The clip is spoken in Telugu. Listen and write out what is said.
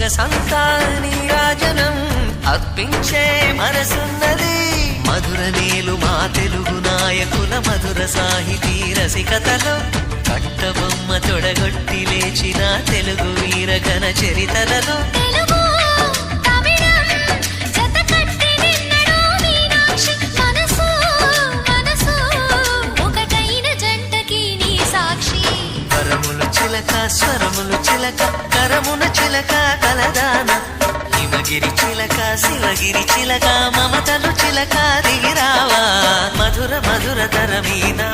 సొగసంతా నీరాజనం అర్పించే మనసున్నది. మధుర నేలు మా తెలుగు నాయకుల మధుర సాహితీ రసికతలో కట్టబొమ్మ తొడగొట్టి లేచిన తెలుగు వీర ఘన చరితలలో స్వరములు చిలక కరమున చిలక కలదాన హిమగిరి చిలక శివగిరి చిలక మమతలు చిలక దిగిరావా మధుర మధుర తరమీనా